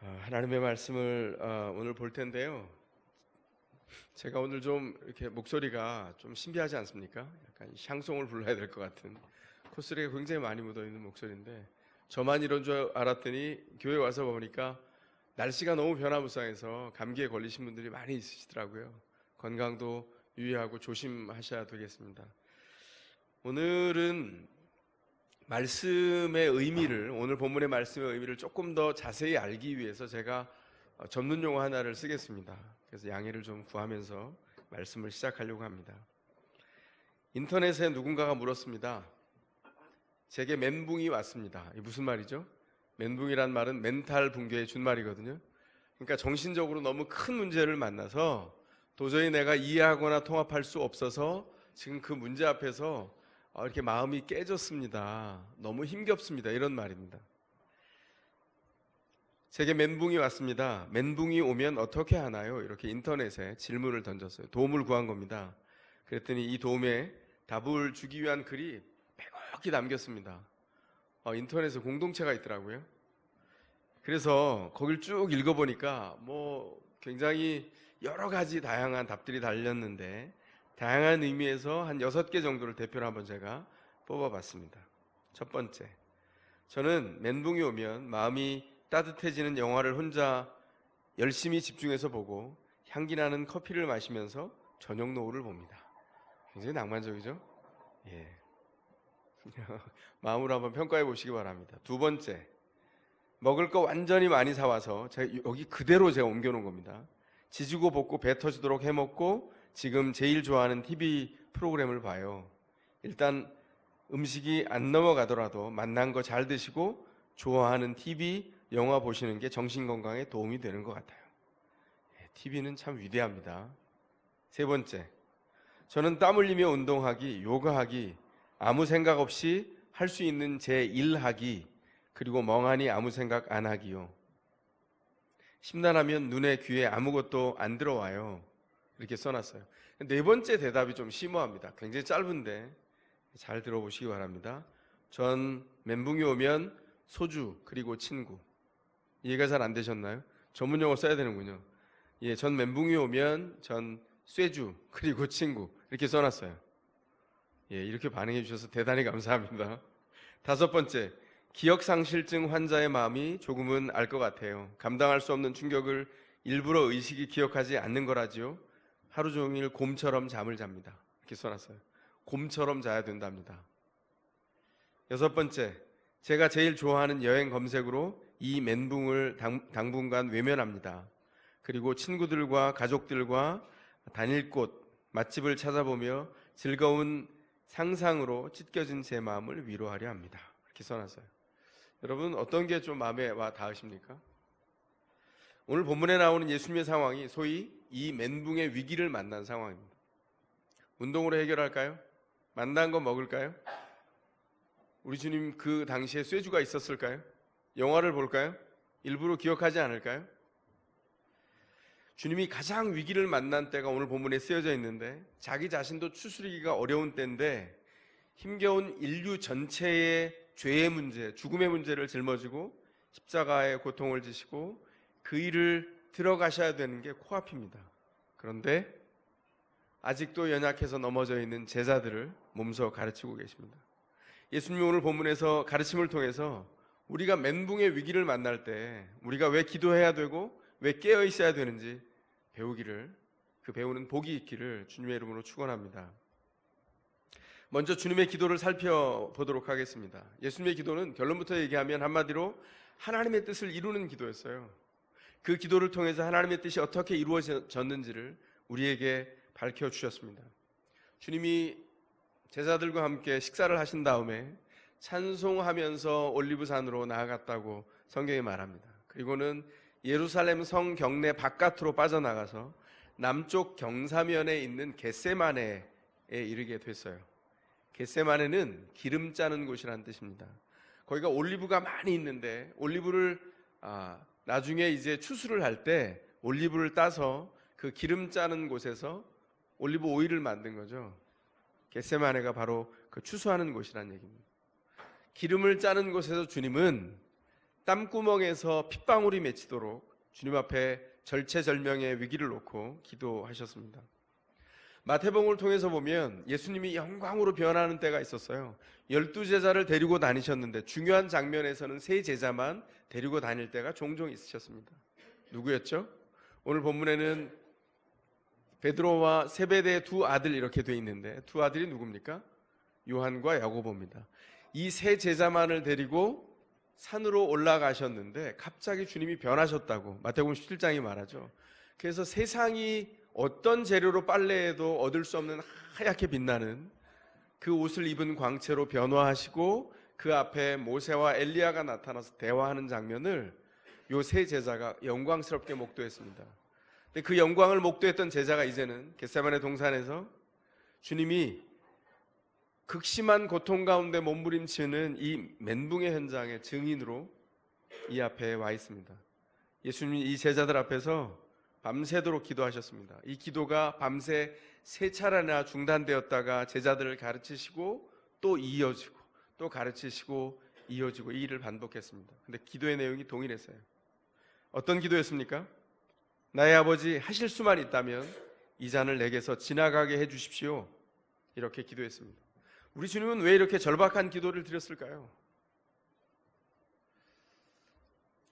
하나님의 말씀을 오늘 볼 텐데요. 제가 오늘 좀 이렇게 목소리가 좀 신비하지 않습니까? 약간 샹송을 불러야 될 것 같은 콧소리가 굉장히 많이 묻어 있는 목소리인데 저만 이런 줄 알았더니 교회 와서 보니까 날씨가 너무 변화무쌍해서 감기에 걸리신 분들이 많이 있으시더라고요. 건강도 유의하고 조심하셔야 되겠습니다. 오늘은 말씀의 의미를, 오늘 본문의 말씀의 의미를 조금 더 자세히 알기 위해서 제가 전문 용어 하나를 쓰겠습니다. 그래서 양해를 좀 구하면서 말씀을 시작하려고 합니다. 인터넷에 누군가가 물었습니다. 제게 멘붕이 왔습니다. 이게 무슨 말이죠? 멘붕이란 말은 멘탈 붕괴의 준말이거든요. 그러니까 정신적으로 너무 큰 문제를 만나서 도저히 내가 이해하거나 통합할 수 없어서 지금 그 문제 앞에서 이렇게 마음이 깨졌습니다. 너무 힘겹습니다. 이런 말입니다. 제게 멘붕이 왔습니다. 멘붕이 오면 어떻게 하나요? 이렇게 인터넷에 질문을 던졌어요. 도움을 구한 겁니다. 그랬더니 이 도움에 답을 주기 위한 글이 빼곡히 남겼습니다. 인터넷에 공동체가 있더라고요. 그래서 거길 쭉 읽어보니까 굉장히 여러 가지 다양한 답들이 달렸는데 다양한 의미에서 한 6개 정도를 대표로 한번 제가 뽑아봤습니다. 첫 번째, 저는 멘붕이 오면 마음이 따뜻해지는 영화를 혼자 열심히 집중해서 보고 향기 나는 커피를 마시면서 저녁 노을을 봅니다. 굉장히 낭만적이죠? 예. 마음으로 한번 평가해 보시기 바랍니다. 두 번째, 먹을 거 완전히 많이 사와서 제가 여기 그대로 제가 옮겨놓은 겁니다. 지지고 볶고 배 터지도록 해먹고 지금 제일 좋아하는 TV 프로그램을 봐요. 일단 음식이 안 넘어가더라도 맛난 거 잘 드시고 좋아하는 TV, 영화 보시는 게 정신건강에 도움이 되는 것 같아요. TV는 참 위대합니다. 세 번째, 저는 땀 흘리며 운동하기, 요가하기, 아무 생각 없이 할 수 있는 제 일하기, 그리고 멍하니 아무 생각 안 하기요. 심란하면 눈에 귀에 아무것도 안 들어와요. 이렇게 써놨어요. 네 번째 대답이 좀 심오합니다. 굉장히 짧은데 잘 들어보시기 바랍니다. 전 멘붕이 오면 소주 그리고 친구. 이해가 잘 안 되셨나요? 전문 용어 써야 되는군요. 예, 전 멘붕이 오면 전 쇠주 그리고 친구 이렇게 써놨어요. 예, 이렇게 반응해 주셔서 대단히 감사합니다. 다섯 번째, 기억상실증 환자의 마음이 조금은 알 것 같아요. 감당할 수 없는 충격을 일부러 의식이 기억하지 않는 거라지요. 하루 종일 곰처럼 잠을 잡니다. 이렇게 써놨어요. 곰처럼 자야 된답니다. 여섯 번째, 제가 제일 좋아하는 여행 검색으로 이 멘붕을 당분간 외면합니다. 그리고 친구들과 가족들과 다닐 곳, 맛집을 찾아보며 즐거운 상상으로 찢겨진 제 마음을 위로하려 합니다. 이렇게 써놨어요. 여러분 어떤 게 좀 마음에 와 닿으십니까? 오늘 본문에 나오는 예수님의 상황이 소위 이 멘붕의 위기를 만난 상황입니다. 운동으로 해결할까요? 만난 거 먹을까요? 우리 주님 그 당시에 쇠주가 있었을까요? 영화를 볼까요? 일부러 기억하지 않을까요? 주님이 가장 위기를 만난 때가 오늘 본문에 쓰여져 있는데 자기 자신도 추스리기가 어려운 때인데 힘겨운 인류 전체의 죄의 문제, 죽음의 문제를 짊어지고 십자가의 고통을 지시고 그 일을 들어가셔야 되는 게 코앞입니다. 그런데 아직도 연약해서 넘어져 있는 제자들을 몸소 가르치고 계십니다. 예수님이 오늘 본문에서 가르침을 통해서 우리가 멘붕의 위기를 만날 때 우리가 왜 기도해야 되고 왜 깨어 있어야 되는지 배우기를, 그 배우는 복이 있기를 주님의 이름으로 축원합니다. 먼저 주님의 기도를 살펴보도록 하겠습니다. 예수님의 기도는 결론부터 얘기하면 한마디로 하나님의 뜻을 이루는 기도였어요. 그 기도를 통해서 하나님의 뜻이 어떻게 이루어졌는지를 우리에게 밝혀주셨습니다. 주님이 제자들과 함께 식사를 하신 다음에 찬송하면서 올리브산으로 나아갔다고 성경이 말합니다. 그리고는 예루살렘 성 경내 바깥으로 빠져나가서 남쪽 경사면에 있는 겟세마네에 이르게 됐어요. 겟세마네는 기름 짜는 곳이라는 뜻입니다. 거기가 올리브가 많이 있는데 올리브를 나중에 이제 추수를 할 때 올리브를 따서 그 기름 짜는 곳에서 올리브 오일을 만든 거죠. 겟세마네가 바로 그 추수하는 곳이라는 얘기입니다. 기름을 짜는 곳에서 주님은 땀구멍에서 핏방울이 맺히도록 주님 앞에 절체절명의 위기를 놓고 기도하셨습니다. 마태복음을 통해서 보면 예수님이 영광으로 변하는 때가 있었어요. 12제자를 데리고 다니셨는데 중요한 장면에서는 3제자만 데리고 다닐 때가 종종 있으셨습니다. 누구였죠? 오늘 본문에는 베드로와 세베대의 2 아들 이렇게 돼 있는데 2 아들이 누굽니까? 요한과 야고보입니다. 이 3제자만을 데리고 산으로 올라가셨는데 갑자기 주님이 변하셨다고 마태복음 17장이 말하죠. 그래서 세상이 어떤 재료로 빨래해도 얻을 수 없는 하얗게 빛나는 그 옷을 입은 광채로 변화하시고 그 앞에 모세와 엘리야가 나타나서 대화하는 장면을 요 3제자가 영광스럽게 목도했습니다. 근데 그 영광을 목도했던 제자가 이제는 겟세마네 동산에서 주님이 극심한 고통 가운데 몸부림치는 이 멘붕의 현장의 증인으로 이 앞에 와 있습니다. 예수님이 이 제자들 앞에서 밤새도록 기도하셨습니다. 이 기도가 밤새 3차례나 중단되었다가 제자들을 가르치시고 또 이어지고 또 가르치시고 이어지고 이 일을 반복했습니다. 근데 기도의 내용이 동일했어요. 어떤 기도였습니까? 나의 아버지, 하실 수만 있다면 이 잔을 내게서 지나가게 해주십시오. 이렇게 기도했습니다. 우리 주님은 왜 이렇게 절박한 기도를 드렸을까요?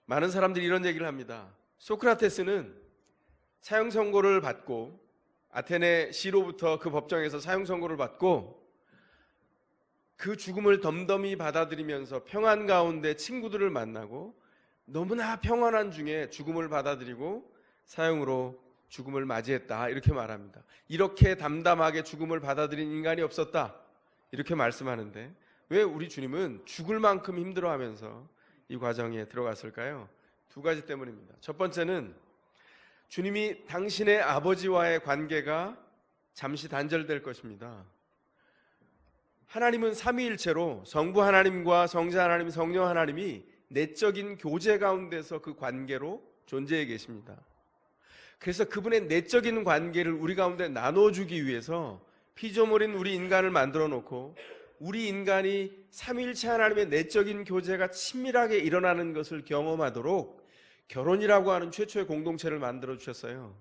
많은 사람들이 이런 얘기를 합니다. 소크라테스는 사형 선고를 받고 아테네 시로부터 그 법정에서 사형 선고를 받고 그 죽음을 덤덤히 받아들이면서 평안 가운데 친구들을 만나고 너무나 평안한 중에 죽음을 받아들이고 사형으로 죽음을 맞이했다 이렇게 말합니다. 이렇게 담담하게 죽음을 받아들인 인간이 없었다 이렇게 말씀하는데 왜 우리 주님은 죽을 만큼 힘들어하면서 이 과정에 들어갔을까요? 2가지 때문입니다. 첫 번째는 주님이 당신의 아버지와의 관계가 잠시 단절될 것입니다. 하나님은 삼위일체로 성부 하나님과 성자 하나님, 성령 하나님이 내적인 교제 가운데서 그 관계로 존재해 계십니다. 그래서 그분의 내적인 관계를 우리 가운데 나눠주기 위해서 피조물인 우리 인간을 만들어 놓고 우리 인간이 삼위일체 하나님의 내적인 교제가 친밀하게 일어나는 것을 경험하도록 결혼이라고 하는 최초의 공동체를 만들어 주셨어요.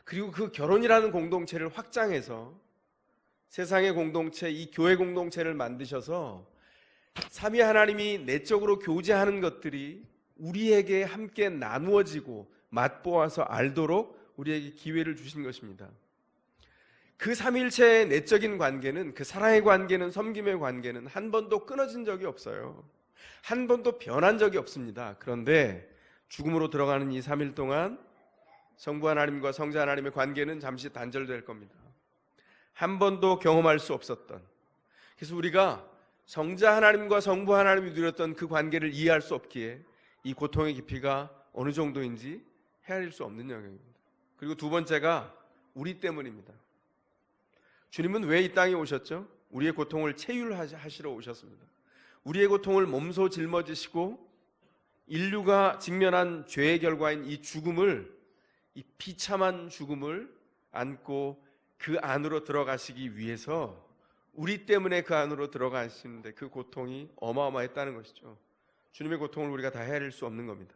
그리고 그 결혼이라는 공동체를 확장해서 세상의 공동체, 이 교회 공동체를 만드셔서 삼위 하나님이 내적으로 교제하는 것들이 우리에게 함께 나누어지고 맛보아서 알도록 우리에게 기회를 주신 것입니다. 그 삼위일체의 내적인 관계는, 그 사랑의 관계는, 섬김의 관계는 한 번도 끊어진 적이 없어요. 한 번도 변한 적이 없습니다. 그런데 죽음으로 들어가는 이 3일 동안 성부 하나님과 성자 하나님의 관계는 잠시 단절될 겁니다. 한 번도 경험할 수 없었던, 그래서 우리가 성자 하나님과 성부 하나님이 누렸던 그 관계를 이해할 수 없기에 이 고통의 깊이가 어느 정도인지 헤아릴 수 없는 영역입니다. 그리고 2번째가 우리 때문입니다. 주님은 왜 이 땅에 오셨죠? 우리의 고통을 체휼하시러 오셨습니다. 우리의 고통을 몸소 짊어지시고 인류가 직면한 죄의 결과인 이 죽음을, 이 비참한 죽음을 안고 그 안으로 들어가시기 위해서 우리 때문에 그 안으로 들어가시는데 그 고통이 어마어마했다는 것이죠. 주님의 고통을 우리가 다 헤아릴 수 없는 겁니다.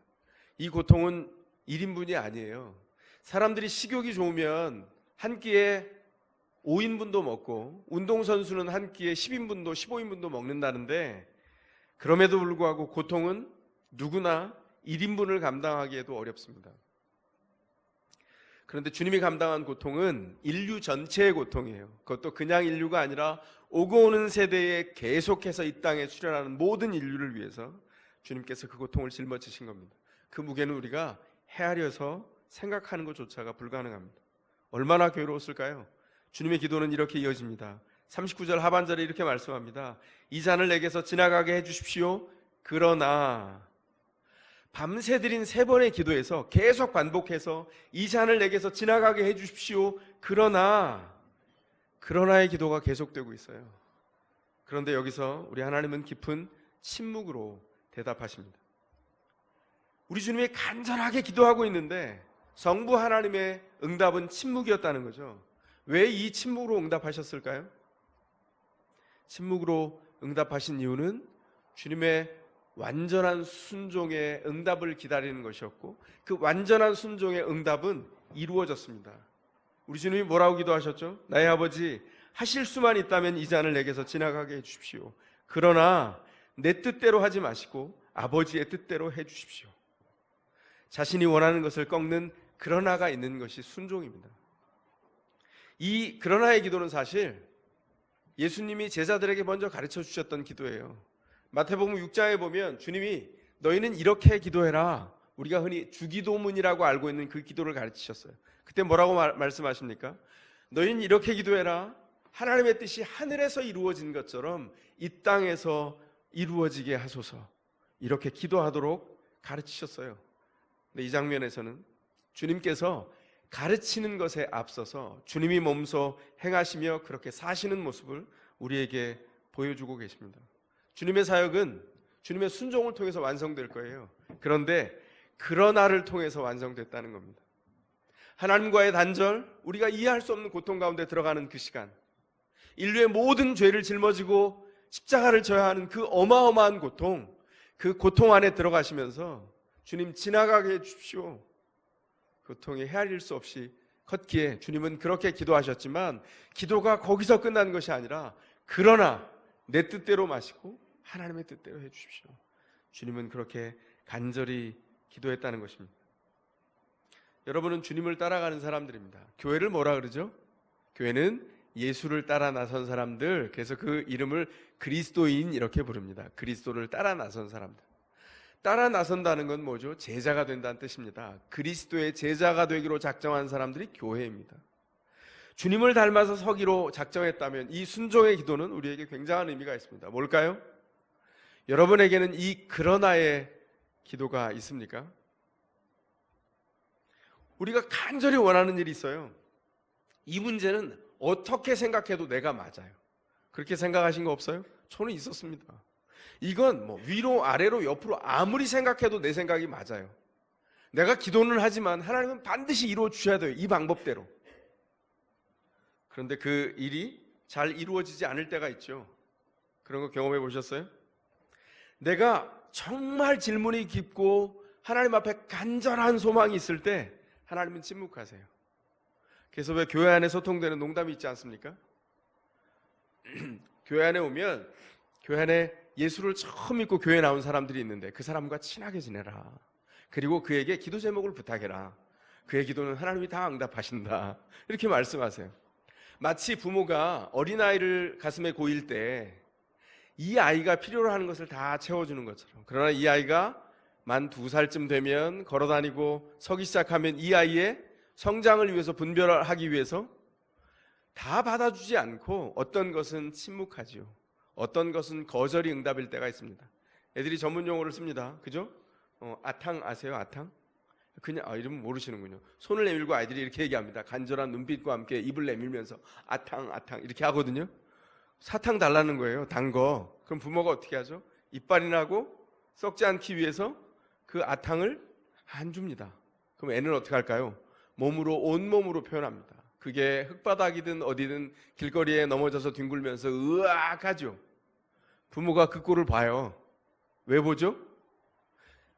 이 고통은 1인분이 아니에요. 사람들이 식욕이 좋으면 한 끼에 5인분도 먹고 운동선수는 한 끼에 10인분도 15인분도 먹는다는데 그럼에도 불구하고 고통은 누구나 1인분을 감당하기에도 어렵습니다. 그런데 주님이 감당한 고통은 인류 전체의 고통이에요. 그것도 그냥 인류가 아니라 오고 오는 세대에 계속해서 이 땅에 출현하는 모든 인류를 위해서 주님께서 그 고통을 짊어지신 겁니다. 그 무게는 우리가 헤아려서 생각하는 것조차가 불가능합니다. 얼마나 괴로웠을까요? 주님의 기도는 이렇게 이어집니다. 39절 하반절에 이렇게 말씀합니다. 이 잔을 내게서 지나가게 해주십시오. 그러나 밤새 드린 3번의 기도에서 계속 반복해서 이 잔을 내게서 지나가게 해주십시오. 그러나의 기도가 계속되고 있어요. 그런데 여기서 우리 하나님은 깊은 침묵으로 대답하십니다. 우리 주님이 간절하게 기도하고 있는데 성부 하나님의 응답은 침묵이었다는 거죠. 왜 이 침묵으로 응답하셨을까요? 침묵으로 응답하신 이유는 주님의 완전한 순종의 응답을 기다리는 것이었고, 그 완전한 순종의 응답은 이루어졌습니다. 우리 주님이 뭐라고 기도하셨죠? 나의 아버지, 하실 수만 있다면 이 잔을 내게서 지나가게 해주십시오. 그러나 내 뜻대로 하지 마시고 아버지의 뜻대로 해주십시오. 자신이 원하는 것을 꺾는 그러나가 있는 것이 순종입니다. 이 그러나의 기도는 사실 예수님이 제자들에게 먼저 가르쳐 주셨던 기도예요. 마태복음 6장에 보면 주님이 너희는 이렇게 기도해라, 우리가 흔히 주기도문이라고 알고 있는 그 기도를 가르치셨어요. 그때 뭐라고 말씀하십니까? 너희는 이렇게 기도해라, 하나님의 뜻이 하늘에서 이루어진 것처럼 이 땅에서 이루어지게 하소서. 이렇게 기도하도록 가르치셨어요. 근데 이 장면에서는 주님께서 가르치는 것에 앞서서 주님이 몸소 행하시며 그렇게 사시는 모습을 우리에게 보여주고 계십니다. 주님의 사역은 주님의 순종을 통해서 완성될 거예요. 그런데 그러나를 통해서 완성됐다는 겁니다. 하나님과의 단절, 우리가 이해할 수 없는 고통 가운데 들어가는 그 시간, 인류의 모든 죄를 짊어지고 십자가를 져야 하는 그 어마어마한 고통, 그 고통 안에 들어가시면서 주님 지나가게 해주십시오. 고통이 헤아릴 수 없이 컸기에 주님은 그렇게 기도하셨지만 기도가 거기서 끝난 것이 아니라 그러나 내 뜻대로 마시고 하나님의 뜻대로 해주십시오. 주님은 그렇게 간절히 기도했다는 것입니다. 여러분은 주님을 따라가는 사람들입니다. 교회를 뭐라 그러죠? 교회는 예수를 따라 나선 사람들, 그래서 그 이름을 그리스도인 이렇게 부릅니다. 그리스도를 따라 나선 사람들. 따라 나선다는 건 뭐죠? 제자가 된다는 뜻입니다. 그리스도의 제자가 되기로 작정한 사람들이 교회입니다. 주님을 닮아서 서기로 작정했다면 이 순종의 기도는 우리에게 굉장한 의미가 있습니다. 뭘까요? 여러분에게는 이 그러나의 기도가 있습니까? 우리가 간절히 원하는 일이 있어요. 이 문제는 어떻게 생각해도 내가 맞아요. 그렇게 생각하신 거 없어요? 저는 있었습니다. 이건 뭐 위로 아래로 옆으로 아무리 생각해도 내 생각이 맞아요. 내가 기도는 하지만 하나님은 반드시 이루어 주셔야 돼요. 이 방법대로. 그런데 그 일이 잘 이루어지지 않을 때가 있죠. 그런 거 경험해 보셨어요? 내가 정말 질문이 깊고 하나님 앞에 간절한 소망이 있을 때 하나님은 침묵하세요. 그래서 왜 교회 안에 소통되는 농담이 있지 않습니까? 교회 안에 오면 교회 안에 예수를 처음 믿고 교회에 나온 사람들이 있는데 그 사람과 친하게 지내라. 그리고 그에게 기도 제목을 부탁해라. 그의 기도는 하나님이 다 응답하신다. 이렇게 말씀하세요. 마치 부모가 어린아이를 가슴에 고일 때 이 아이가 필요로 하는 것을 다 채워주는 것처럼, 그러나 이 아이가 만 2살쯤 되면 걸어다니고 서기 시작하면 이 아이의 성장을 위해서 분별하기 위해서 다 받아주지 않고 어떤 것은 침묵하지요. 어떤 것은 거절이 응답일 때가 있습니다. 애들이 전문 용어를 씁니다. 그죠? 아탕 아세요? 아탕? 그냥 이름 모르시는군요. 손을 내밀고 아이들이 이렇게 얘기합니다. 간절한 눈빛과 함께 입을 내밀면서 아탕 아탕 이렇게 하거든요. 사탕 달라는 거예요. 단 거. 그럼 부모가 어떻게 하죠? 이빨이 나고 썩지 않기 위해서 그 아탕을 안 줍니다. 그럼 애는 어떻게 할까요? 몸으로, 온몸으로 표현합니다. 그게 흙바닥이든 어디든 길거리에 넘어져서 뒹굴면서 으악 하죠. 부모가 그 꼴을 봐요. 왜 보죠?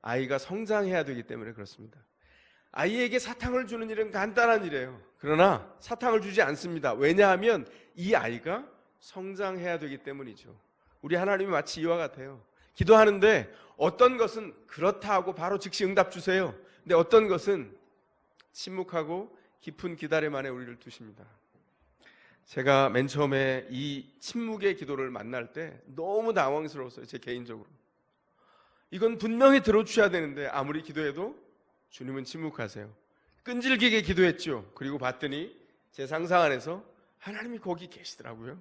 아이가 성장해야 되기 때문에 그렇습니다. 아이에게 사탕을 주는 일은 간단한 일이에요. 그러나 사탕을 주지 않습니다. 왜냐하면 이 아이가 성장해야 되기 때문이죠. 우리 하나님이 마치 이와 같아요. 기도하는데 어떤 것은 그렇다 하고 바로 즉시 응답 주세요. 근데 어떤 것은 침묵하고 깊은 기다림 안에 우리를 두십니다. 제가 맨 처음에 이 침묵의 기도를 만날 때 너무 당황스러웠어요. 제 개인적으로. 이건 분명히 들어주셔야 되는데 아무리 기도해도 주님은 침묵하세요. 끈질기게 기도했죠. 그리고 봤더니 제 상상 안에서 하나님이 거기 계시더라고요.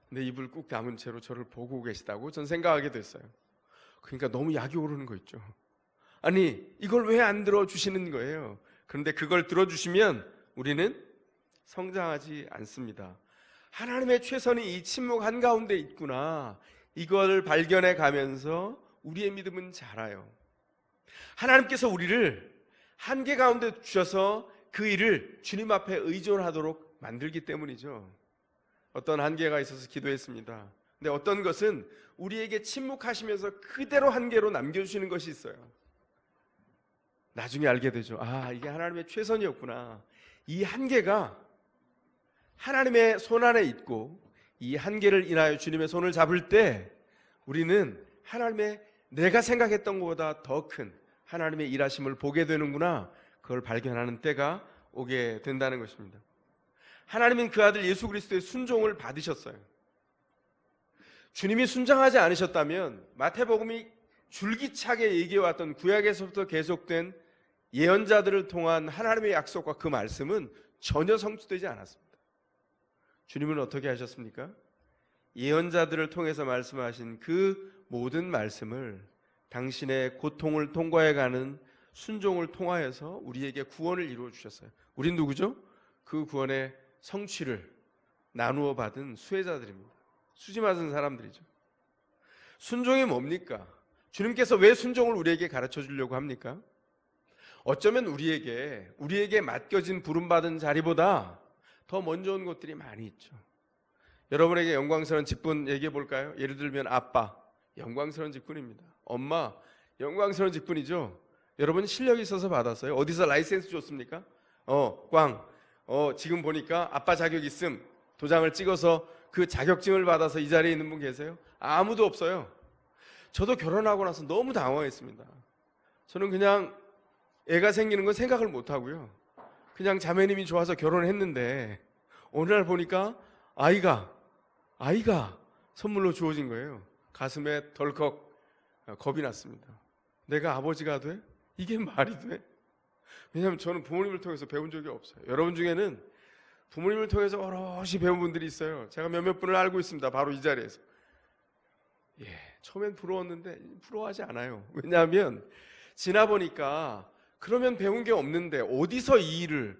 근데 입을 꾹 다문 채로 저를 보고 계시다고 전 생각하게 됐어요. 그러니까 너무 약이 오르는 거 있죠. 아니 이걸 왜 안 들어주시는 거예요? 그런데 그걸 들어주시면 우리는 성장하지 않습니다. 하나님의 최선이 이 침묵 한가운데 있구나, 이걸 발견해 가면서 우리의 믿음은 자라요. 하나님께서 우리를 한계 가운데 주셔서 그 일을 주님 앞에 의존하도록 만들기 때문이죠. 어떤 한계가 있어서 기도했습니다. 근데 어떤 것은 우리에게 침묵하시면서 그대로 한계로 남겨주시는 것이 있어요. 나중에 알게 되죠. 아, 이게 하나님의 최선이었구나. 이 한계가 하나님의 손 안에 있고 이 한계를 인하여 주님의 손을 잡을 때 우리는 하나님의 내가 생각했던 것보다 더 큰 하나님의 일하심을 보게 되는구나. 그걸 발견하는 때가 오게 된다는 것입니다. 하나님은 그 아들 예수 그리스도의 순종을 받으셨어요. 주님이 순종하지 않으셨다면 마태복음이 줄기차게 얘기해왔던 구약에서부터 계속된 예언자들을 통한 하나님의 약속과 그 말씀은 전혀 성취되지 않았습니다. 주님은 어떻게 하셨습니까? 예언자들을 통해서 말씀하신 그 모든 말씀을 당신의 고통을 통과해가는 순종을 통하여서 우리에게 구원을 이루어 주셨어요. 우린 누구죠? 그 구원의 성취를 나누어 받은 수혜자들입니다. 수지 맞은 사람들이죠. 순종이 뭡니까? 주님께서 왜 순종을 우리에게 가르쳐 주려고 합니까? 어쩌면 우리에게 맡겨진 부름받은 자리보다 더 먼저 온 것들이 많이 있죠. 여러분에게 영광스러운 직분 얘기해 볼까요? 예를 들면 아빠, 영광스러운 직분입니다. 엄마, 영광스러운 직분이죠. 여러분 실력이 있어서 받았어요? 어디서 라이센스 줬습니까? 지금 보니까 아빠 자격 있음 도장을 찍어서 그 자격증을 받아서 이 자리에 있는 분 계세요? 아무도 없어요. 저도 결혼하고 나서 너무 당황했습니다. 저는 그냥 애가 생기는 건 생각을 못 하고요. 그냥 자매님이 좋아서 결혼을 했는데 어느 날 보니까 아이가 선물로 주어진 거예요. 가슴에 덜컥 겁이 났습니다. 내가 아버지가 돼? 이게 말이 돼? 왜냐하면 저는 부모님을 통해서 배운 적이 없어요. 여러분 중에는 부모님을 통해서 오롯이 배운 분들이 있어요. 제가 몇몇 분을 알고 있습니다. 바로 이 자리에서. 처음엔 부러웠는데 부러워하지 않아요. 왜냐하면 지나보니까 그러면 배운 게 없는데 어디서 이 일을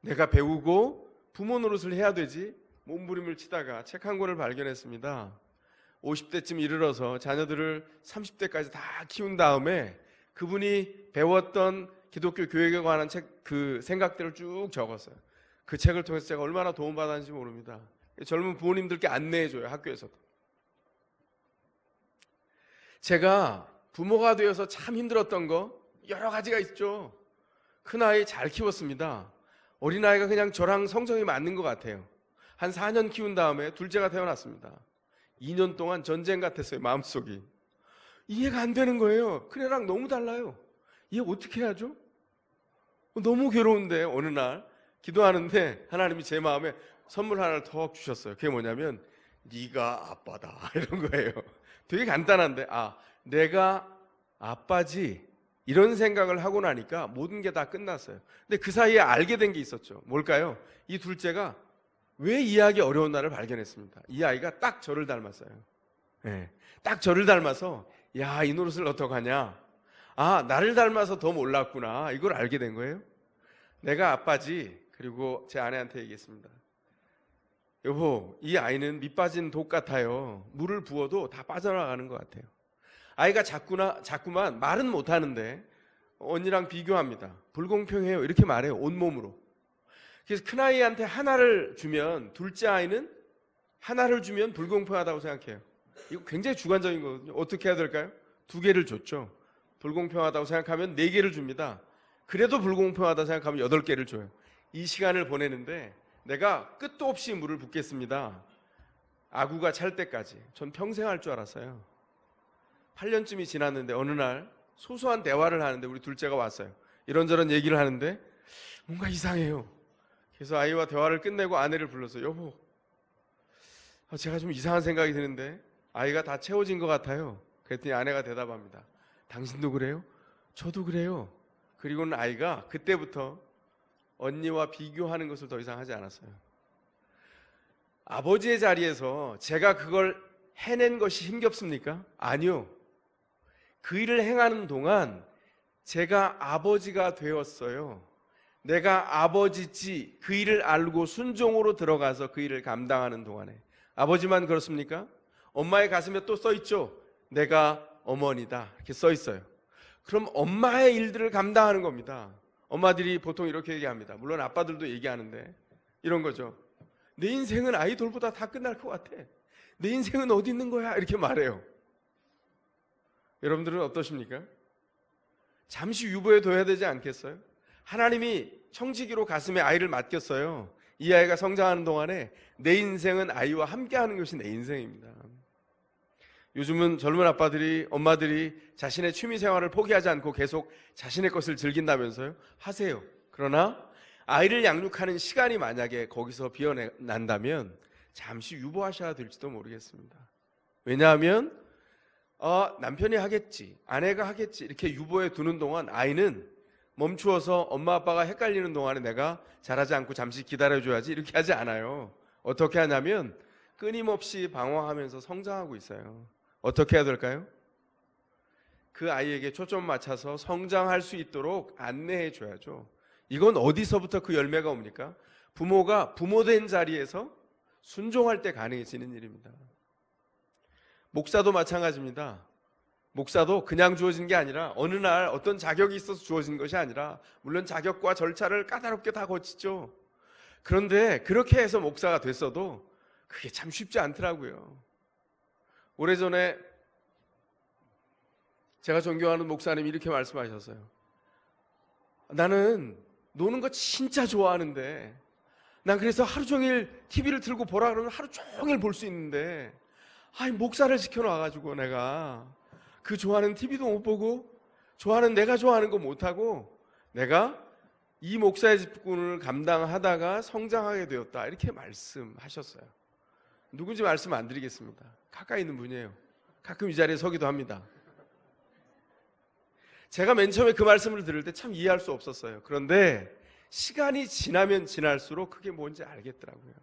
내가 배우고 부모 노릇을 해야 되지? 몸부림을 치다가 책 한 권을 발견했습니다. 50대쯤 이르러서 자녀들을 30대까지 다 키운 다음에 그분이 배웠던 기독교 교육에 관한 그 생각들을 쭉 적었어요. 그 책을 통해서 제가 얼마나 도움받았는지 모릅니다. 젊은 부모님들께 안내해줘요, 학교에서도. 제가 부모가 되어서 참 힘들었던 거 여러 가지가 있죠. 큰아이 잘 키웠습니다. 어린아이가 그냥 저랑 성정이 맞는 것 같아요. 한 4년 키운 다음에 둘째가 태어났습니다. 2년 동안 전쟁 같았어요, 마음속이. 이해가 안 되는 거예요. 큰애랑 너무 달라요. 이해 어떻게 해야죠? 너무 괴로운데 어느 날 기도하는데 하나님이 제 마음에 선물 하나를 턱 주셨어요. 그게 뭐냐면 네가 아빠다 이런 거예요. 되게 간단한데 내가 아빠지 이런 생각을 하고 나니까 모든 게 다 끝났어요. 근데 그 사이에 알게 된 게 있었죠. 뭘까요? 이 둘째가 왜 이해하기 어려운 나를 발견했습니다. 이 아이가 딱 저를 닮았어요. 딱 저를 닮아서 이 노릇을 어떡하냐. 나를 닮아서 더 몰랐구나. 이걸 알게 된 거예요. 내가 아빠지. 그리고 제 아내한테 얘기했습니다. 여보, 이 아이는 밑 빠진 독 같아요. 물을 부어도 다 빠져나가는 것 같아요. 아이가 자꾸만 말은 못하는데 언니랑 비교합니다. 불공평해요. 이렇게 말해요. 온몸으로. 그래서 큰아이한테 하나를 주면 둘째 아이는 하나를 주면 불공평하다고 생각해요. 이거 굉장히 주관적인 거거든요. 어떻게 해야 될까요? 2개를 줬죠. 불공평하다고 생각하면 4개를 줍니다. 그래도 불공평하다고 생각하면 8개를 줘요. 이 시간을 보내는데 내가 끝도 없이 물을 붓겠습니다. 아구가 찰 때까지. 전 평생 할 줄 알았어요. 8년쯤이 지났는데 어느 날 소소한 대화를 하는데 우리 둘째가 왔어요. 이런저런 얘기를 하는데 뭔가 이상해요. 그래서 아이와 대화를 끝내고 아내를 불러서 여보, 제가 좀 이상한 생각이 드는데 아이가 다 채워진 것 같아요. 그랬더니 아내가 대답합니다. 당신도 그래요? 저도 그래요. 그리고는 아이가 그때부터 언니와 비교하는 것을 더 이상 하지 않았어요. 아버지의 자리에서 제가 그걸 해낸 것이 힘겹습니까? 아니요. 그 일을 행하는 동안 제가 아버지가 되었어요. 내가 아버지지 그 일을 알고 순종으로 들어가서 그 일을 감당하는 동안에. 아버지만 그렇습니까? 엄마의 가슴에 또 써있죠. 내가 어머니다 이렇게 써있어요. 그럼 엄마의 일들을 감당하는 겁니다. 엄마들이 보통 이렇게 얘기합니다. 물론 아빠들도 얘기하는데 이런 거죠. 내 인생은 아이돌보다 다 끝날 것 같아. 내 인생은 어디 있는 거야? 이렇게 말해요. 여러분들은 어떠십니까? 잠시 유보해 둬야 되지 않겠어요? 하나님이 청지기로 가슴에 아이를 맡겼어요. 이 아이가 성장하는 동안에 내 인생은 아이와 함께하는 것이 내 인생입니다. 요즘은 젊은 아빠들이, 엄마들이 자신의 취미 생활을 포기하지 않고 계속 자신의 것을 즐긴다면서요? 하세요. 그러나 아이를 양육하는 시간이 만약에 거기서 비어난다면 잠시 유보하셔야 될지도 모르겠습니다. 왜냐하면 남편이 하겠지, 아내가 하겠지 이렇게 유보해 두는 동안 아이는 멈추어서 엄마 아빠가 헷갈리는 동안에 내가 잘하지 않고 잠시 기다려줘야지 이렇게 하지 않아요. 어떻게 하냐면 끊임없이 방황하면서 성장하고 있어요. 어떻게 해야 될까요? 그 아이에게 초점 맞춰서 성장할 수 있도록 안내해 줘야죠. 이건 어디서부터 그 열매가 옵니까? 부모가 부모된 자리에서 순종할 때 가능해지는 일입니다. 목사도 마찬가지입니다. 목사도 그냥 주어진 게 아니라 어느 날 어떤 자격이 있어서 주어진 것이 아니라 물론 자격과 절차를 까다롭게 다 거치죠. 그런데 그렇게 해서 목사가 됐어도 그게 참 쉽지 않더라고요. 오래전에 제가 존경하는 목사님이 이렇게 말씀하셨어요. 나는 노는 거 진짜 좋아하는데 난 그래서 하루 종일 TV를 틀고 보라 그러면 하루 종일 볼 수 있는데 목사를 시켜놔가지고 내가 그 좋아하는 TV도 못 보고 좋아하는 내가 좋아하는 거 못하고 내가 이 목사의 직분을 감당하다가 성장하게 되었다 이렇게 말씀하셨어요. 누군지 말씀 안 드리겠습니다. 가까이 있는 분이에요. 가끔 이 자리에 서기도 합니다. 제가 맨 처음에 그 말씀을 들을 때 참 이해할 수 없었어요. 그런데 시간이 지나면 지날수록 그게 뭔지 알겠더라고요.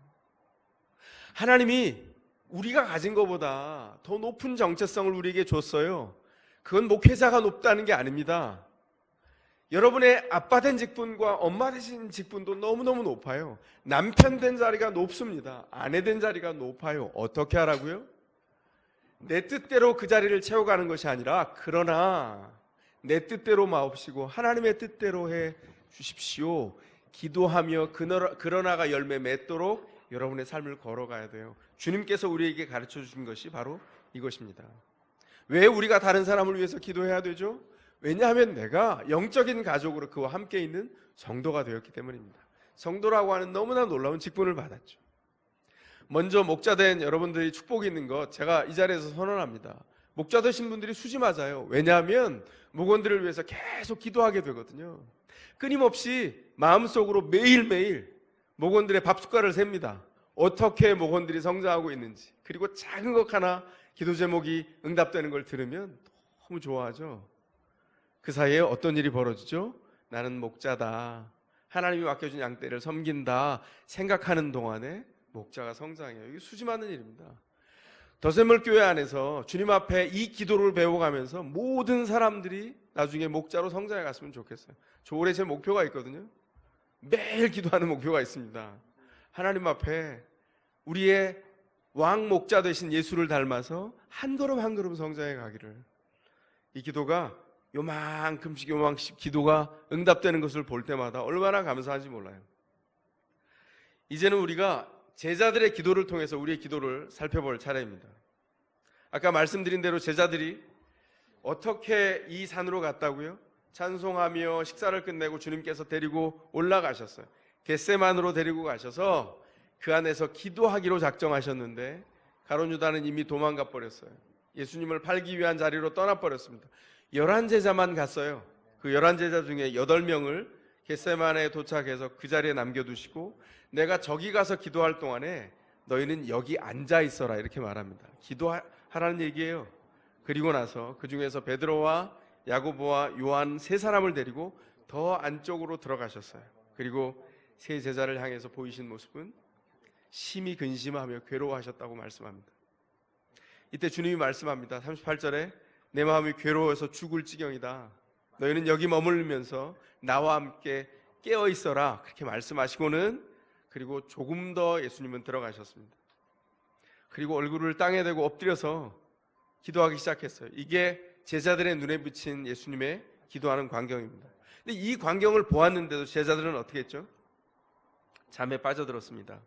하나님이 우리가 가진 것보다 더 높은 정체성을 우리에게 줬어요. 그건 목회자가 높다는 게 아닙니다. 여러분의 아빠 된 직분과 엄마 되신 직분도 너무너무 높아요. 남편 된 자리가 높습니다. 아내 된 자리가 높아요. 어떻게 하라고요? 내 뜻대로 그 자리를 채워가는 것이 아니라 그러나 내 뜻대로 마옵시고 하나님의 뜻대로 해 주십시오. 기도하며 그러나가 열매 맺도록 여러분의 삶을 걸어가야 돼요. 주님께서 우리에게 가르쳐 주신 것이 바로 이것입니다. 왜 우리가 다른 사람을 위해서 기도해야 되죠? 왜냐하면 내가 영적인 가족으로 그와 함께 있는 성도가 되었기 때문입니다. 성도라고 하는 너무나 놀라운 직분을 받았죠. 먼저 목자 된 여러분들이 축복이 있는 것 제가 이 자리에서 선언합니다. 목자 되신 분들이 수지 맞아요. 왜냐하면 목원들을 위해서 계속 기도하게 되거든요. 끊임없이 마음속으로 매일매일 목원들의 밥숟가락을 셉니다. 어떻게 목원들이 성장하고 있는지, 그리고 작은 것 하나 기도 제목이 응답되는 걸 들으면 너무 좋아하죠. 그 사이에 어떤 일이 벌어지죠? 나는 목자다, 하나님이 맡겨준 양떼를 섬긴다 생각하는 동안에 목자가 성장해요. 이게 수지 맞는 일입니다. 더샘물 교회 안에서 주님 앞에 이 기도를 배워가면서 모든 사람들이 나중에 목자로 성장해 갔으면 좋겠어요. 저 올해 제 목표가 있거든요. 매일 기도하는 목표가 있습니다. 하나님 앞에 우리의 왕 목자 되신 예수를 닮아서 한 걸음 한 걸음 성장해 가기를. 이 기도가 요만큼씩 기도가 응답되는 것을 볼 때마다 얼마나 감사한지 몰라요. 이제는 우리가 제자들의 기도를 통해서 우리의 기도를 살펴볼 차례입니다. 아까 말씀드린 대로 제자들이 어떻게 이 산으로 갔다고요? 찬송하며 식사를 끝내고 주님께서 데리고 올라가셨어요. 겟세만으로 데리고 가셔서 그 안에서 기도하기로 작정하셨는데 가룟 유다는 이미 도망가 버렸어요. 예수님을 팔기 위한 자리로 떠나버렸습니다. 11제자만 갔어요. 그 11제자 중에 8명을 겟세만에 도착해서 그 자리에 남겨두시고 내가 저기 가서 기도할 동안에 너희는 여기 앉아 있어라 이렇게 말합니다. 기도하라는 얘기예요. 그리고 나서 그 중에서 베드로와 야고보와 요한 3사람을 데리고 더 안쪽으로 들어가셨어요. 그리고 세 제자를 향해서 보이신 모습은 심히 근심하며 괴로워하셨다고 말씀합니다. 이때 주님이 말씀합니다. 38절에 내 마음이 괴로워서 죽을 지경이다. 너희는 여기 머물면서 나와 함께 깨어 있어라 그렇게 말씀하시고는 그리고 조금 더 예수님은 들어가셨습니다. 그리고 얼굴을 땅에 대고 엎드려서 기도하기 시작했어요. 이게 제자들의 눈에 비친 예수님의 기도하는 광경입니다. 근데 이 광경을 보았는데도 제자들은 어떻게 했죠? 잠에 빠져들었습니다.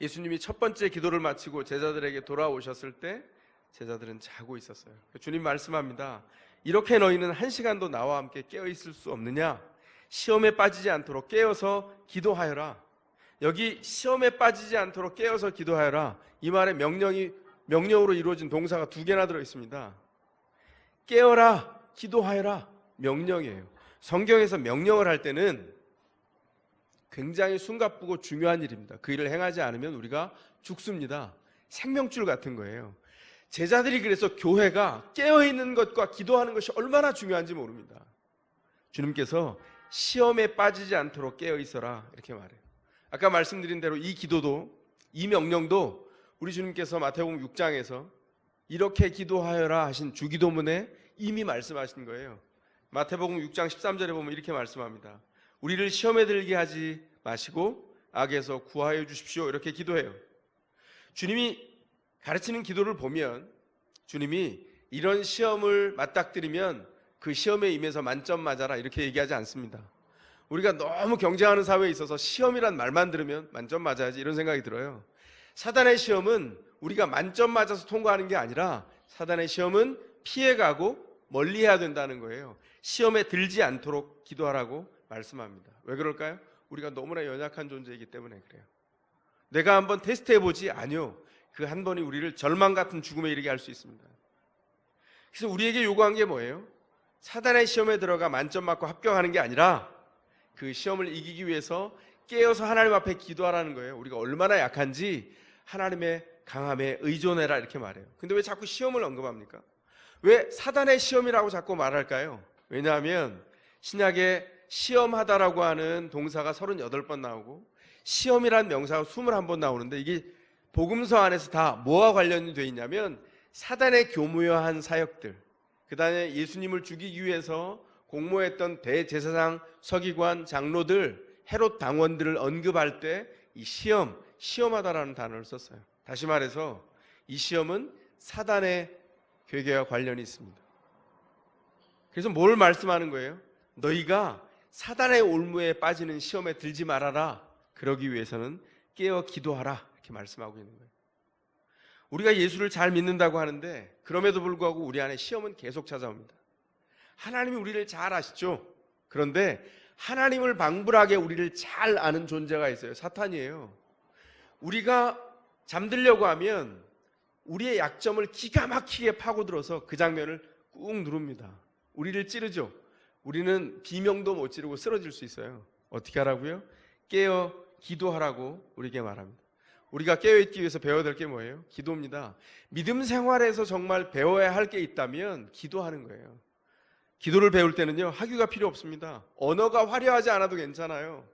예수님이 첫 번째 기도를 마치고 제자들에게 돌아오셨을 때 제자들은 자고 있었어요. 주님 말씀합니다. 이렇게 너희는 1시간도 나와 함께 깨어 있을 수 없느냐? 시험에 빠지지 않도록 깨어서 기도하여라. 여기 시험에 빠지지 않도록 깨어서 기도하여라. 이 말에 명령으로 이루어진 동사가 2개나 들어 있습니다. 깨어라, 기도하여라. 명령이에요. 성경에서 명령을 할 때는 굉장히 숨가쁘고 중요한 일입니다. 그 일을 행하지 않으면 우리가 죽습니다. 생명줄 같은 거예요. 제자들이 그래서 교회가 깨어있는 것과 기도하는 것이 얼마나 중요한지 모릅니다. 주님께서 시험에 빠지지 않도록 깨어있어라 이렇게 말해요. 아까 말씀드린 대로 이 기도도, 이 명령도 우리 주님께서 마태복음 6장에서 이렇게 기도하여라 하신 주기도문에 이미 말씀하신 거예요. 마태복음 6장 13절에 보면 이렇게 말씀합니다. 우리를 시험에 들게 하지 마시고 악에서 구하여 주십시오 이렇게 기도해요. 주님이 가르치는 기도를 보면 주님이 이런 시험을 맞닥뜨리면 그 시험에 임해서 만점 맞아라 이렇게 얘기하지 않습니다. 우리가 너무 경쟁하는 사회에 있어서 시험이란 말만 들으면 만점 맞아야지 이런 생각이 들어요. 사단의 시험은 우리가 만점 맞아서 통과하는 게 아니라 사단의 시험은 피해가고 멀리해야 된다는 거예요. 시험에 들지 않도록 기도하라고 말씀합니다. 왜 그럴까요? 우리가 너무나 연약한 존재이기 때문에 그래요. 내가 한번 테스트해보지? 아니요. 그 한 번이 우리를 절망 같은 죽음에 이르게 할 수 있습니다. 그래서 우리에게 요구한 게 뭐예요? 사단의 시험에 들어가 만점 맞고 합격하는 게 아니라 그 시험을 이기기 위해서 깨어서 하나님 앞에 기도하라는 거예요. 우리가 얼마나 약한지 하나님의 강함에 의존해라 이렇게 말해요. 근데 왜 자꾸 시험을 언급합니까? 왜 사단의 시험이라고 자꾸 말할까요? 왜냐하면 신약에 시험하다라고 하는 동사가 38번 나오고 시험이란 명사가 21번 나오는데 이게 복음서 안에서 다 뭐와 관련이 되어 있냐면 사단의 교묘한 사역들, 그 다음에 예수님을 죽이기 위해서 공모했던 대제사장, 서기관, 장로들, 헤롯 당원들을 언급할 때 이 시험하다라는 단어를 썼어요. 다시 말해서 이 시험은 사단의 괴계와 관련이 있습니다. 그래서 뭘 말씀하는 거예요? 너희가 사단의 올무에 빠지는 시험에 들지 말아라. 그러기 위해서는 깨어 기도하라. 이렇게 말씀하고 있는 거예요. 우리가 예수를 잘 믿는다고 하는데 그럼에도 불구하고 우리 안에 시험은 계속 찾아옵니다. 하나님이 우리를 잘 아시죠? 그런데 하나님을 방불하게 우리를 잘 아는 존재가 있어요. 사탄이에요. 우리가 잠들려고 하면 우리의 약점을 기가 막히게 파고들어서 그 장면을 꾹 누릅니다. 우리를 찌르죠. 우리는 비명도 못 지르고 쓰러질 수 있어요. 어떻게 하라고요? 깨어 기도하라고 우리에게 말합니다. 우리가 깨어있기 위해서 배워야 될 게 뭐예요? 기도입니다. 믿음 생활에서 정말 배워야 할 게 있다면 기도하는 거예요. 기도를 배울 때는요, 학위가 필요 없습니다. 언어가 화려하지 않아도 괜찮아요.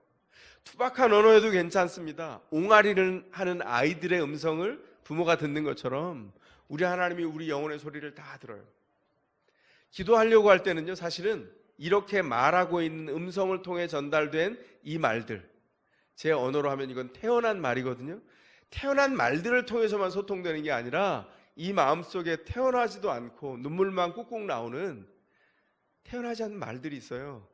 투박한 언어에도 괜찮습니다. 옹알이를 하는 아이들의 음성을 부모가 듣는 것처럼 우리 하나님이 우리 영혼의 소리를 다 들어요. 기도하려고 할 때는요, 사실은 이렇게 말하고 있는 음성을 통해 전달된 이 말들, 제 언어로 하면 이건 태어난 말이거든요. 태어난 말들을 통해서만 소통되는 게 아니라 이 마음속에 태어나지도 않고 눈물만 꾹꾹 나오는 태어나지 않은 말들이 있어요.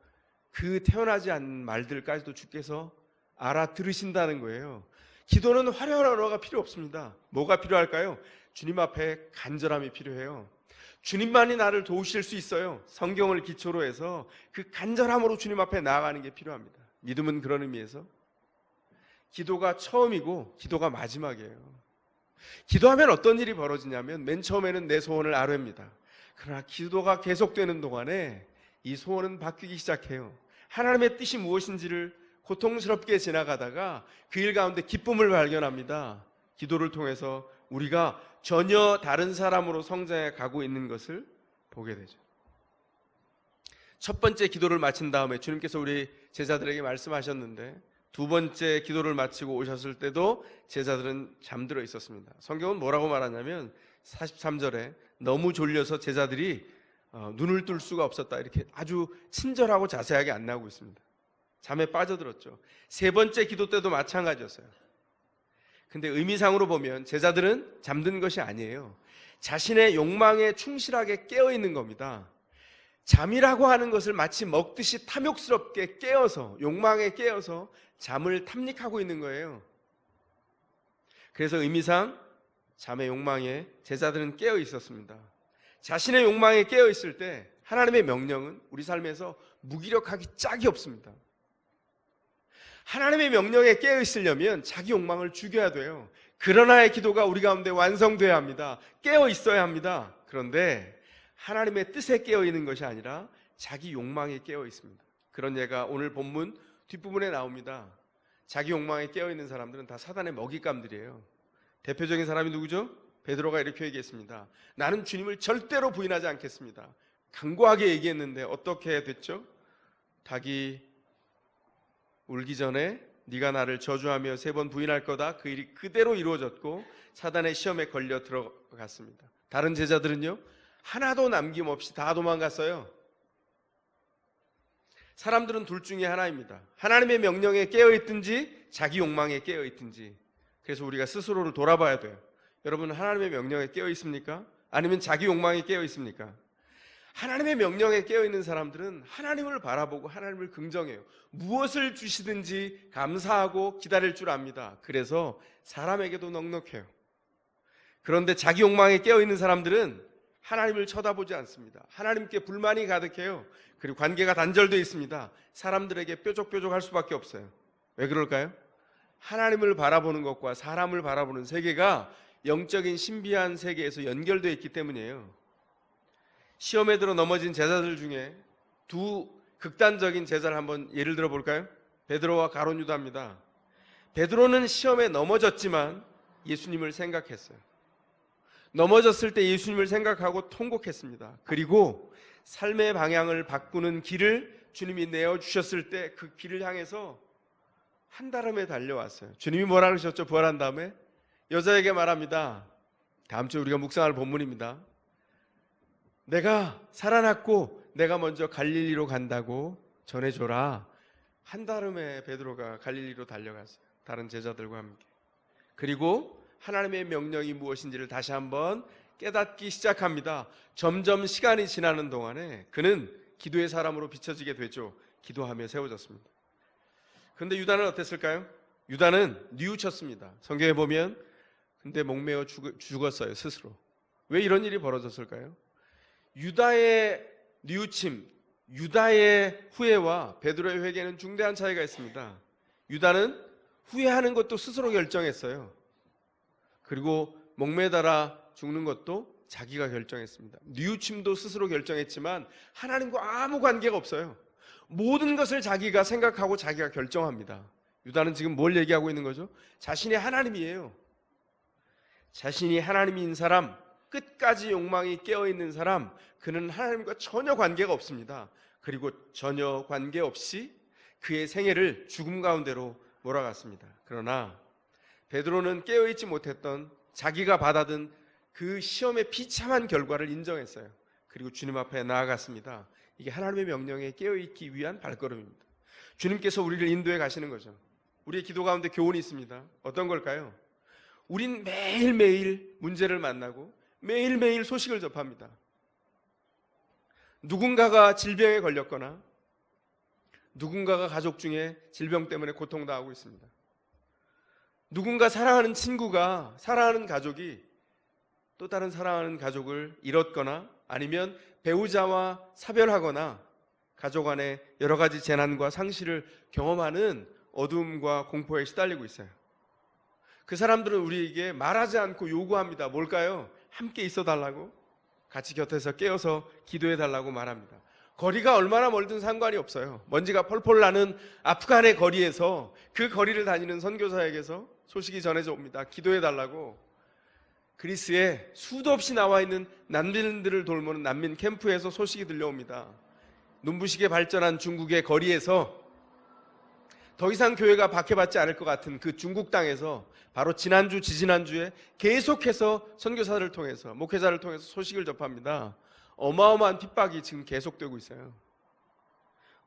그 태어나지 않은 말들까지도 주께서 알아들으신다는 거예요. 기도는 화려한 언어가 필요 없습니다. 뭐가 필요할까요? 주님 앞에 간절함이 필요해요. 주님만이 나를 도우실 수 있어요. 성경을 기초로 해서 그 간절함으로 주님 앞에 나아가는 게 필요합니다. 믿음은 그런 의미에서 기도가 처음이고 기도가 마지막이에요. 기도하면 어떤 일이 벌어지냐면 맨 처음에는 내 소원을 아뢰입니다. 그러나 기도가 계속되는 동안에 이 소원은 바뀌기 시작해요. 하나님의 뜻이 무엇인지를 고통스럽게 지나가다가 그 일 가운데 기쁨을 발견합니다. 기도를 통해서 우리가 전혀 다른 사람으로 성장해 가고 있는 것을 보게 되죠. 첫 번째 기도를 마친 다음에 주님께서 우리 제자들에게 말씀하셨는데 두 번째 기도를 마치고 오셨을 때도 제자들은 잠들어 있었습니다. 성경은 뭐라고 말하냐면 43절에 너무 졸려서 제자들이 눈을 뜰 수가 없었다 이렇게 아주 친절하고 자세하게 안내하고 있습니다. 잠에 빠져들었죠. 세 번째 기도 때도 마찬가지였어요. 근데 의미상으로 보면 제자들은 잠든 것이 아니에요. 자신의 욕망에 충실하게 깨어있는 겁니다. 잠이라고 하는 것을 마치 먹듯이 탐욕스럽게 깨어서 욕망에 깨어서 잠을 탐닉하고 있는 거예요. 그래서 의미상 잠의 욕망에 제자들은 깨어 있었습니다. 자신의 욕망에 깨어 있을 때 하나님의 명령은 우리 삶에서 무기력하기 짝이 없습니다. 하나님의 명령에 깨어 있으려면 자기 욕망을 죽여야 돼요. 그러나의 기도가 우리 가운데 완성돼야 합니다. 깨어 있어야 합니다. 그런데 하나님의 뜻에 깨어 있는 것이 아니라 자기 욕망에 깨어 있습니다. 그런 예가 오늘 본문 뒷부분에 나옵니다. 자기 욕망에 깨어 있는 사람들은 다 사단의 먹잇감들이에요. 대표적인 사람이 누구죠? 베드로가 이렇게 얘기했습니다. 나는 주님을 절대로 부인하지 않겠습니다. 강고하게 얘기했는데 어떻게 됐죠? 닭이 울기 전에 네가 나를 저주하며 3번 부인할 거다. 그 일이 그대로 이루어졌고 사단의 시험에 걸려 들어갔습니다. 다른 제자들은요, 하나도 남김없이 다 도망갔어요. 사람들은 둘 중에 하나입니다. 하나님의 명령에 깨어있든지 자기 욕망에 깨어있든지. 그래서 우리가 스스로를 돌아봐야 돼요. 여러분, 하나님의 명령에 깨어있습니까? 아니면 자기 욕망에 깨어있습니까? 하나님의 명령에 깨어있는 사람들은 하나님을 바라보고 하나님을 긍정해요. 무엇을 주시든지 감사하고 기다릴 줄 압니다. 그래서 사람에게도 넉넉해요. 그런데 자기 욕망에 깨어있는 사람들은 하나님을 쳐다보지 않습니다. 하나님께 불만이 가득해요. 그리고 관계가 단절되어 있습니다. 사람들에게 뾰족뾰족할 수밖에 없어요. 왜 그럴까요? 하나님을 바라보는 것과 사람을 바라보는 세계가 영적인 신비한 세계에서 연결되어 있기 때문이에요. 시험에 들어 넘어진 제자들 중에 두 극단적인 제자를 한번 예를 들어 볼까요? 베드로와 가룟 유다입니다. 베드로는 시험에 넘어졌지만 예수님을 생각했어요. 넘어졌을 때 예수님을 생각하고 통곡했습니다. 그리고 삶의 방향을 바꾸는 길을 주님이 내어주셨을 때 그 길을 향해서 한달음에 달려왔어요. 주님이 뭐라 그러셨죠? 부활한 다음에 여자에게 말합니다. 다음 주에 우리가 묵상할 본문입니다. 내가 살아났고 내가 먼저 갈릴리로 간다고 전해줘라. 한달음에 베드로가 갈릴리로 달려갔어요. 다른 제자들과 함께. 그리고 하나님의 명령이 무엇인지를 다시 한번 깨닫기 시작합니다. 점점 시간이 지나는 동안에 그는 기도의 사람으로 비춰지게 되죠. 기도하며 세워졌습니다. 그런데 유다는 어땠을까요? 유다는 뉘우쳤습니다. 성경에 보면 근데 목매어 죽었어요. 스스로. 왜 이런 일이 벌어졌을까요? 유다의 뉘우침, 유다의 후회와 베드로의 회개는 중대한 차이가 있습니다. 유다는 후회하는 것도 스스로 결정했어요. 그리고 목매달아 죽는 것도 자기가 결정했습니다. 뉘우침도 스스로 결정했지만 하나님과 아무 관계가 없어요. 모든 것을 자기가 생각하고 자기가 결정합니다. 유다는 지금 뭘 얘기하고 있는 거죠? 자신이 하나님이에요. 자신이 하나님인 사람, 끝까지 욕망이 깨어있는 사람, 그는 하나님과 전혀 관계가 없습니다. 그리고 전혀 관계없이 그의 생애를 죽음 가운데로 몰아갔습니다. 그러나 베드로는 깨어있지 못했던 자기가 받아든 그 시험의 비참한 결과를 인정했어요. 그리고 주님 앞에 나아갔습니다. 이게 하나님의 명령에 깨어있기 위한 발걸음입니다. 주님께서 우리를 인도해 가시는 거죠. 우리의 기도 가운데 교훈이 있습니다. 어떤 걸까요? 우린 매일매일 문제를 만나고 매일매일 소식을 접합니다. 누군가가 질병에 걸렸거나 누군가가 가족 중에 질병 때문에 고통당하고 있습니다. 누군가 사랑하는 친구가, 사랑하는 가족이 또 다른 사랑하는 가족을 잃었거나 아니면 배우자와 사별하거나 가족 안에 여러 가지 재난과 상실을 경험하는 어둠과 공포에 시달리고 있어요. 그 사람들은 우리에게 말하지 않고 요구합니다. 뭘까요? 함께 있어 달라고, 같이 곁에서 깨어서 기도해 달라고 말합니다. 거리가 얼마나 멀든 상관이 없어요. 먼지가 펄펄 나는 아프간의 거리에서 그 거리를 다니는 선교사에게서 소식이 전해져 옵니다. 기도해 달라고. 그리스에 수도 없이 나와 있는 난민들을 돌보는 난민 캠프에서 소식이 들려옵니다. 눈부시게 발전한 중국의 거리에서 더 이상 교회가 박해받지 않을 것 같은 그 중국 땅에서 바로 지난주, 지지난주에 계속해서 선교사를 통해서, 목회자를 통해서 소식을 접합니다. 어마어마한 핍박이 지금 계속되고 있어요.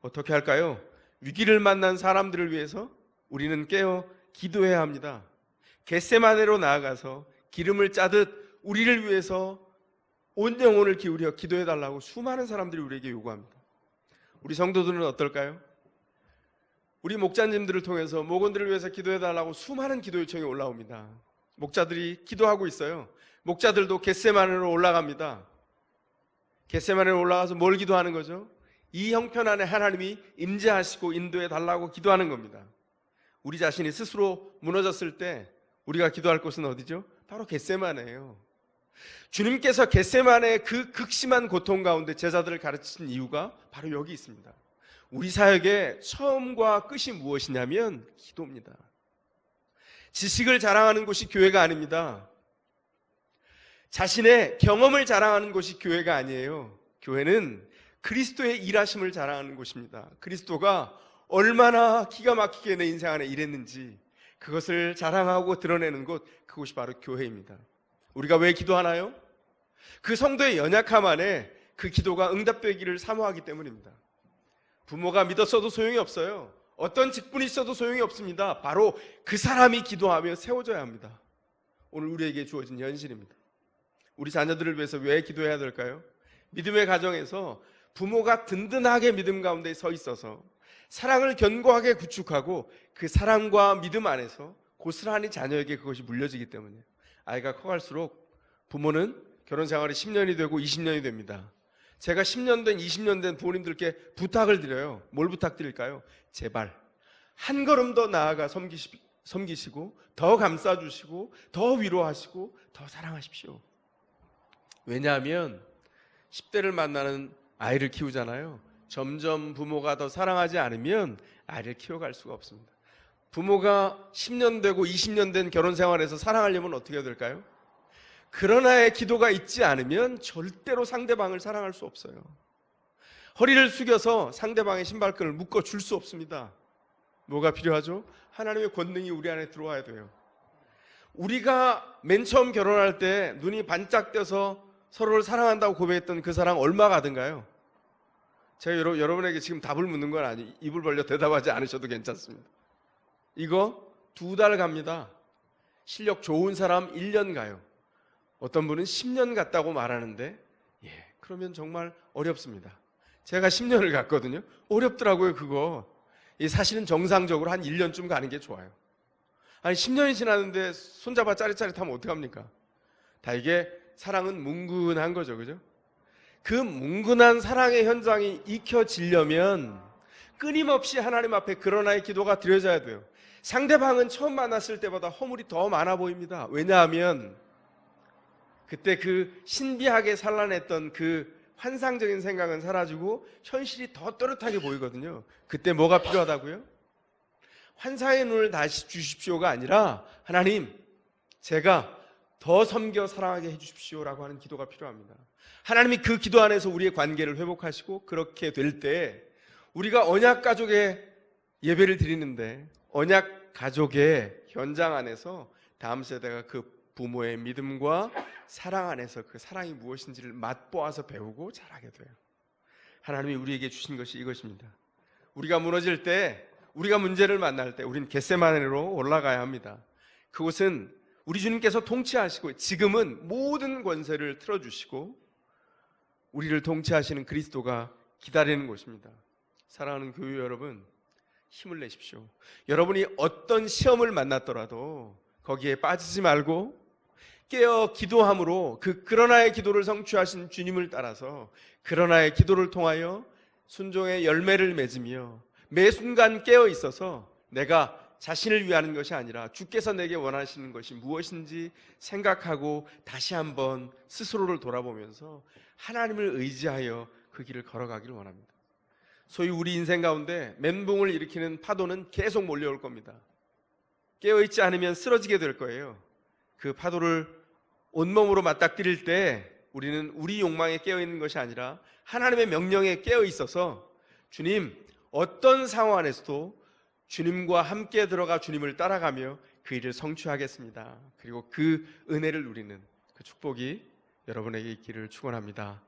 어떻게 할까요? 위기를 만난 사람들을 위해서 우리는 깨어 기도해야 합니다. 겟세마네로 나아가서 기름을 짜듯 우리를 위해서 온 영혼을 기울여 기도해달라고 수많은 사람들이 우리에게 요구합니다. 우리 성도들은 어떨까요? 우리 목자님들을 통해서 목원들을 위해서 기도해달라고 수많은 기도 요청이 올라옵니다. 목자들이 기도하고 있어요. 목자들도 겟세마네로 올라갑니다. 겟세마네로 올라가서 뭘 기도하는 거죠? 이 형편 안에 하나님이 임재하시고 인도해 달라고 기도하는 겁니다. 우리 자신이 스스로 무너졌을 때 우리가 기도할 곳은 어디죠? 바로 겟세마네예요. 주님께서 겟세마네의 그 극심한 고통 가운데 제자들을 가르치신 이유가 바로 여기 있습니다. 우리 사역의 처음과 끝이 무엇이냐면 기도입니다. 지식을 자랑하는 곳이 교회가 아닙니다. 자신의 경험을 자랑하는 곳이 교회가 아니에요. 교회는 그리스도의 일하심을 자랑하는 곳입니다. 그리스도가 얼마나 기가 막히게 내 인생 안에 일했는지 그것을 자랑하고 드러내는 곳, 그곳이 바로 교회입니다. 우리가 왜 기도하나요? 그 성도의 연약함 안에 그 기도가 응답되기를 사모하기 때문입니다. 부모가 믿었어도 소용이 없어요. 어떤 직분이 있어도 소용이 없습니다. 바로 그 사람이 기도하며 세워져야 합니다. 오늘 우리에게 주어진 현실입니다. 우리 자녀들을 위해서 왜 기도해야 될까요? 믿음의 가정에서 부모가 든든하게 믿음 가운데 서 있어서 사랑을 견고하게 구축하고 그 사랑과 믿음 안에서 고스란히 자녀에게 그것이 물려지기 때문이에요. 아이가 커갈수록 부모는 결혼 생활이 10년이 되고 20년이 됩니다. 제가 10년 된 20년 된 부모님들께 부탁을 드려요. 뭘 부탁드릴까요? 제발 한 걸음 더 나아가 섬기시고 더 감싸주시고 더 위로하시고 더 사랑하십시오. 왜냐하면 10대를 만나는 아이를 키우잖아요. 점점 부모가 더 사랑하지 않으면 아이를 키워갈 수가 없습니다. 부모가 10년 되고 20년 된 결혼 생활에서 사랑하려면 어떻게 해야 될까요? 그러나의 기도가 있지 않으면 절대로 상대방을 사랑할 수 없어요. 허리를 숙여서 상대방의 신발끈을 묶어 줄 수 없습니다. 뭐가 필요하죠? 하나님의 권능이 우리 안에 들어와야 돼요. 우리가 맨 처음 결혼할 때 눈이 반짝떠서 서로를 사랑한다고 고백했던 그 사랑 얼마 가든가요? 제가 여러분에게 지금 답을 묻는 건 아니에요. 입을 벌려 대답하지 않으셔도 괜찮습니다. 이거 2달 갑니다. 실력 좋은 사람 1년 가요. 어떤 분은 10년 갔다고 말하는데 그러면 정말 어렵습니다. 제가 10년을 갔거든요. 어렵더라고요. 그거. 사실은 정상적으로 한 1년쯤 가는 게 좋아요. 아니 10년이 지났는데 손잡아 짜릿짜릿하면 어떡합니까? 다 이게 사랑은 뭉근한 거죠. 그죠? 그 뭉근한 사랑의 현장이 익혀지려면 끊임없이 하나님 앞에 그러나의 기도가 드려져야 돼요. 상대방은 처음 만났을 때보다 허물이 더 많아 보입니다. 왜냐하면 그때 그 신비하게 산란했던 그 환상적인 생각은 사라지고 현실이 더 또렷하게 보이거든요. 그때 뭐가 필요하다고요? 환상의 눈을 다시 주십시오가 아니라 하나님, 제가 더 섬겨 사랑하게 해주십시오라고 하는 기도가 필요합니다. 하나님이 그 기도 안에서 우리의 관계를 회복하시고 그렇게 될 때 우리가 언약 가족의 예배를 드리는데 언약 가족의 현장 안에서 다음 세대가 그 부모의 믿음과 사랑 안에서 그 사랑이 무엇인지를 맛보아서 배우고 자라게 돼요. 하나님이 우리에게 주신 것이 이것입니다. 우리가 무너질 때, 우리가 문제를 만날 때 우리는 겟세마네로 올라가야 합니다. 그곳은 우리 주님께서 통치하시고 지금은 모든 권세를 틀어주시고 우리를 통치하시는 그리스도가 기다리는 곳입니다. 사랑하는 교회 여러분, 힘을 내십시오. 여러분이 어떤 시험을 만났더라도 거기에 빠지지 말고 깨어 기도함으로 그러나의 기도를 성취하신 주님을 따라서 그러나의 기도를 통하여 순종의 열매를 맺으며 매 순간 깨어 있어서 내가 자신을 위하는 것이 아니라 주께서 내게 원하시는 것이 무엇인지 생각하고 다시 한번 스스로를 돌아보면서 하나님을 의지하여 그 길을 걸어가기를 원합니다. 소위 우리 인생 가운데 멘붕을 일으키는 파도는 계속 몰려올 겁니다. 깨어있지 않으면 쓰러지게 될 거예요. 그 파도를 온몸으로 맞닥뜨릴 때 우리는 우리 욕망에 깨어있는 것이 아니라 하나님의 명령에 깨어있어서 주님, 어떤 상황 안에서도 주님과 함께 들어가 주님을 따라가며 그 일을 성취하겠습니다. 그리고 그 은혜를 누리는 그 축복이 여러분에게 있기를 축원합니다.